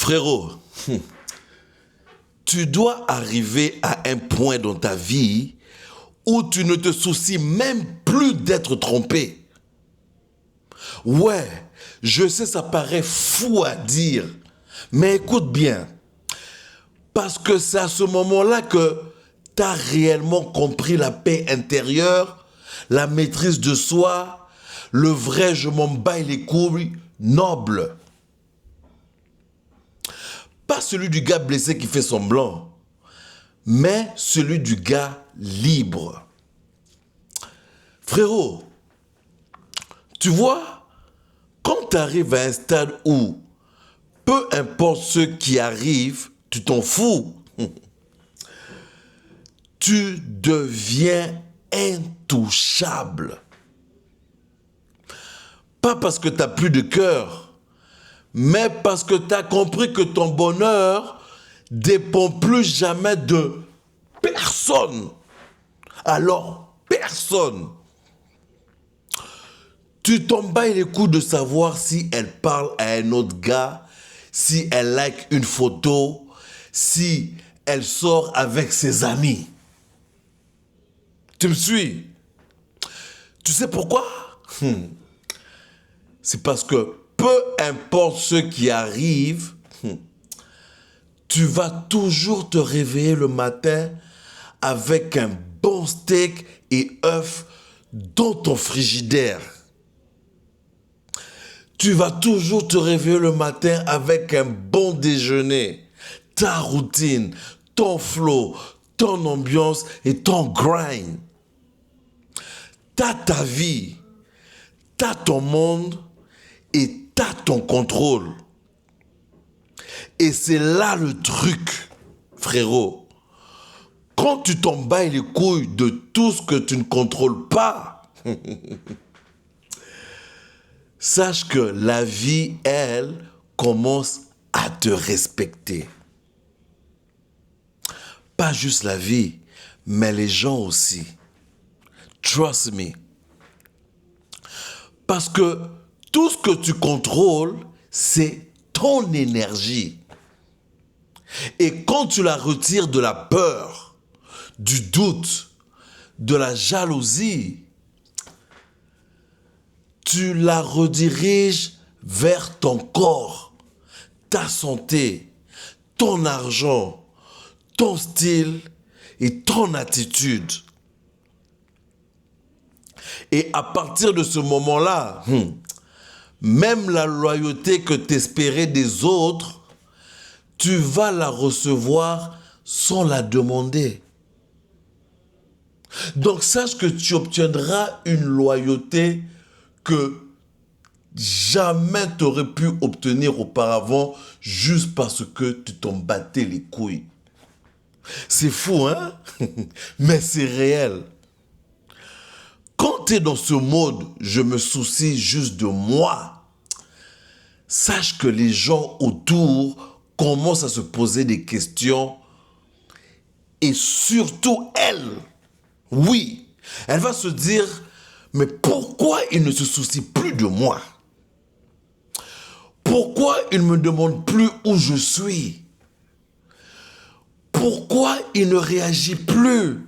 Frérot, tu dois arriver à un point dans ta vie où tu ne te soucies même plus d'être trompé. Ouais, je sais, ça paraît fou à dire, mais écoute bien, parce que c'est à ce moment-là que tu as réellement compris la paix intérieure, la maîtrise de soi, le vrai je m'en bats les couilles noble. Pas celui du gars blessé qui fait semblant, mais celui du gars libre. Frérot, tu vois, quand tu arrives à un stade où, peu importe ce qui arrive, tu t'en fous, tu deviens intouchable. Pas parce que tu n'as plus de cœur, mais parce que tu as compris que ton bonheur dépend plus jamais de personne. Alors, personne. Tu t'en bats les coups de savoir si elle parle à un autre gars, si elle like une photo, si elle sort avec ses amis. Tu me suis? Tu sais pourquoi? C'est parce que peu importe ce qui arrive, tu vas toujours te réveiller le matin avec un bon steak et œufs dans ton frigidaire. Tu vas toujours te réveiller le matin avec un bon déjeuner, ta routine, ton flow, ton ambiance et ton grind. T'as ta vie, t'as ton monde et t'as ton contrôle. Et c'est là le truc, frérot. Quand tu t'en bats les couilles de tout ce que tu ne contrôles pas, sache que la vie, elle, commence à te respecter. Pas juste la vie, mais les gens aussi. Trust me. Parce que tout ce que tu contrôles, c'est ton énergie. Et quand tu la retires de la peur, du doute, de la jalousie, tu la rediriges vers ton corps, ta santé, ton argent, ton style et ton attitude. Et à partir de ce moment-là, même la loyauté que tu espérais des autres, tu vas la recevoir sans la demander. Donc sache que tu obtiendras une loyauté que jamais tu aurais pu obtenir auparavant juste parce que tu t'en battais les couilles. C'est fou, hein? Mais c'est réel. Quand tu es dans ce mode « je me soucie juste de moi », sache que les gens autour commencent à se poser des questions et surtout elle, oui, elle va se dire « mais pourquoi il ne se soucie plus de moi? Pourquoi il ne me demande plus où je suis? Pourquoi il ne réagit plus ?»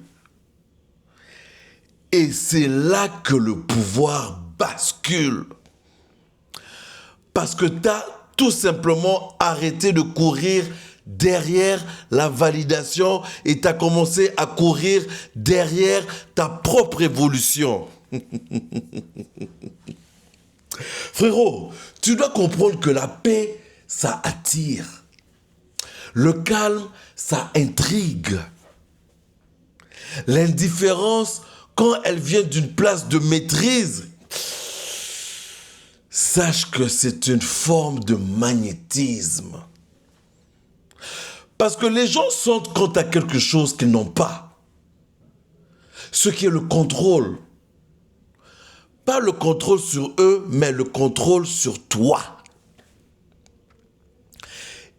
Et c'est là que le pouvoir bascule. Parce que tu as tout simplement arrêté de courir derrière la validation et tu as commencé à courir derrière ta propre évolution. Frérot, tu dois comprendre que la paix, ça attire. Le calme, ça intrigue. L'indifférence, quand elle vient d'une place de maîtrise, sache que c'est une forme de magnétisme. Parce que les gens sentent quand tu as quelque chose qu'ils n'ont pas. Ce qui est le contrôle. Pas le contrôle sur eux, mais le contrôle sur toi.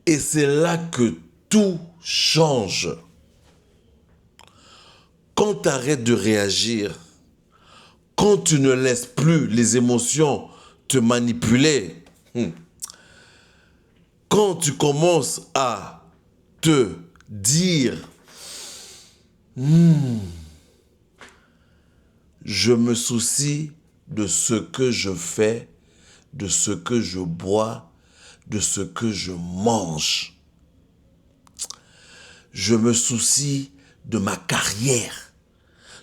Et c'est là que tout change. Quand tu arrêtes de réagir, quand tu ne laisses plus les émotions te manipuler, quand tu commences à te dire je me soucie de ce que je fais, de ce que je bois, de ce que je mange. Je me soucie de ma carrière,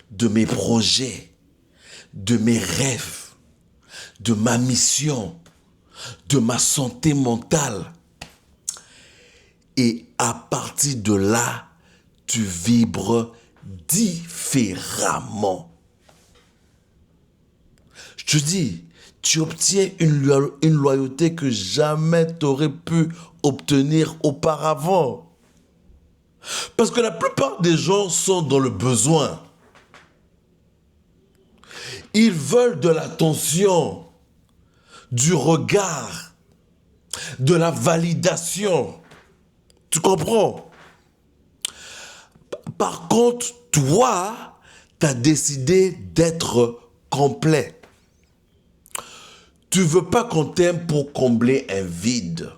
de mes projets, de mes rêves, de ma mission, de ma santé mentale. Et à partir de là, tu vibres différemment. Je te dis, tu obtiens une loyauté que jamais tu aurais pu obtenir auparavant. Parce que la plupart des gens sont dans le besoin. Ils veulent de l'attention, du regard, de la validation. Tu comprends? Par contre, toi, tu as décidé d'être complet. Tu ne veux pas qu'on t'aime pour combler un vide.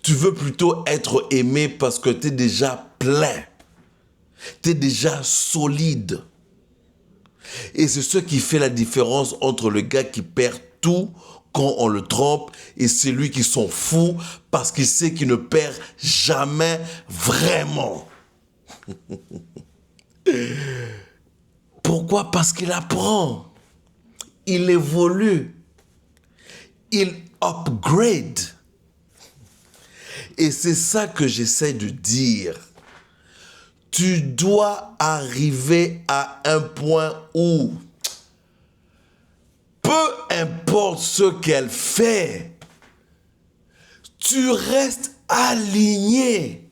Tu veux plutôt être aimé parce que tu es déjà plein. Tu es déjà solide. Et c'est ce qui fait la différence entre le gars qui perd tout quand on le trompe et celui qui s'en fout parce qu'il sait qu'il ne perd jamais vraiment. Pourquoi? Parce qu'il apprend. Il évolue. Il upgrade. Et c'est ça que j'essaie de dire. Tu dois arriver à un point où, peu importe ce qu'elle fait, tu restes aligné.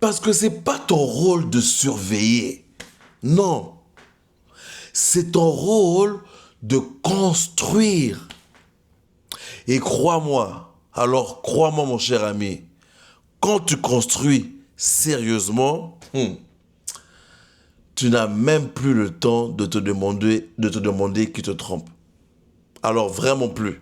Parce que ce n'est pas ton rôle de surveiller. Non. C'est ton rôle de construire. Et crois-moi, alors crois-moi mon cher ami, quand tu construis sérieusement, tu n'as même plus le temps de te demander qui te trompe. Alors vraiment plus.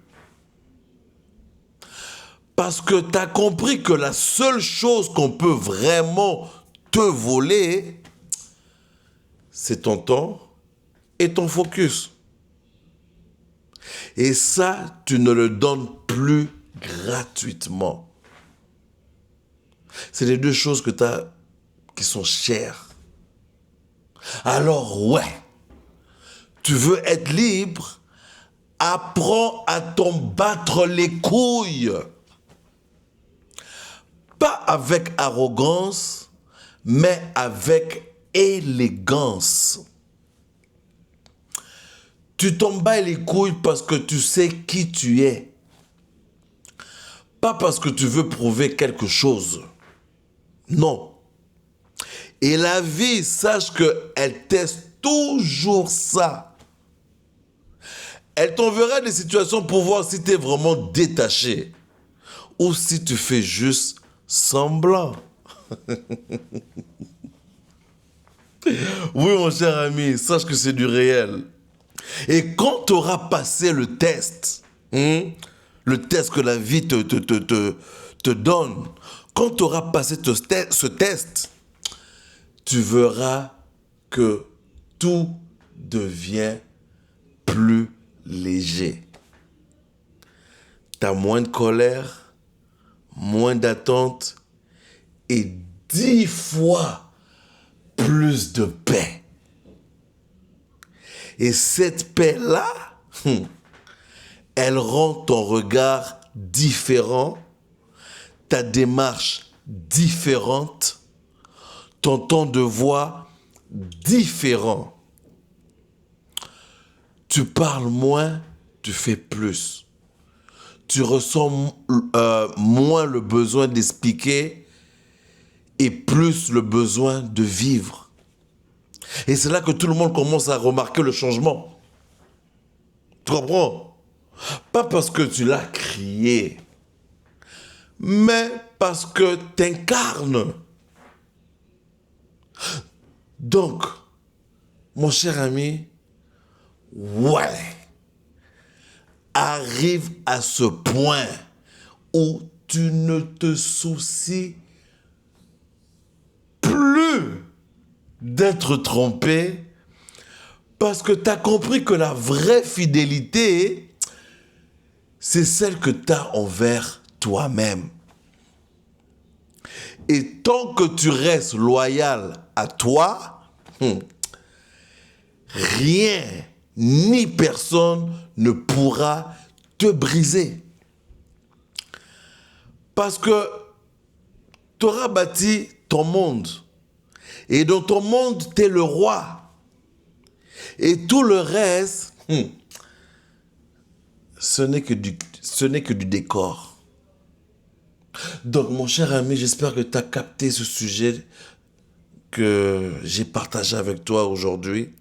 Parce que tu as compris que la seule chose qu'on peut vraiment te voler, c'est ton temps et ton focus. Et ça, tu ne le donnes plus gratuitement. C'est les deux choses que tu as qui sont chères. Alors ouais, tu veux être libre, apprends à t'en battre les couilles. Pas avec arrogance, mais avec élégance. Tu t'en bats les couilles parce que tu sais qui tu es. Pas parce que tu veux prouver quelque chose. Non. Et la vie, sache qu'elle teste toujours ça. Elle t'enverra des situations pour voir si tu es vraiment détaché ou si tu fais juste semblant. Oui, mon cher ami, sache que c'est du réel. Et quand tu auras passé le test, le test que la vie te donne, quand tu auras passé ce test, tu verras que tout devient plus léger. Tu as moins de colère, moins d'attente et 10 fois plus de paix. Et cette paix-là, elle rend ton regard différent, ta démarche différente, ton ton de voix différent. Tu parles moins, tu fais plus. Tu ressens moins le besoin d'expliquer et plus le besoin de vivre. Et c'est là que tout le monde commence à remarquer le changement. Tu comprends? Pas parce que tu l'as crié, mais parce que tu incarnes. Donc, mon cher ami, ouais, arrive à ce point où tu ne te soucies plus d'être trompé parce que tu as compris que la vraie fidélité, c'est celle que tu as envers toi-même. Et tant que tu restes loyal à toi, rien ni personne ne pourra te briser. Parce que tu auras bâti ton monde. Et dans ton monde, tu es le roi. Et tout le reste, ce n'est que du décor. Donc, mon cher ami, j'espère que tu as capté ce sujet que j'ai partagé avec toi aujourd'hui.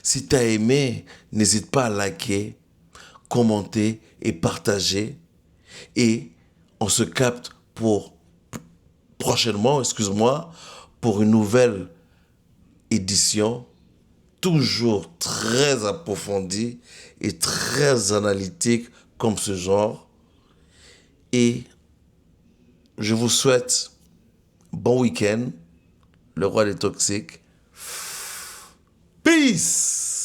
Si tu as aimé, n'hésite pas à liker, commenter et partager. Et on se capte prochainement, pour une nouvelle édition, toujours très approfondie et très analytique comme ce genre. Et je vous souhaite bon week-end, le roi des toxiques. Peace!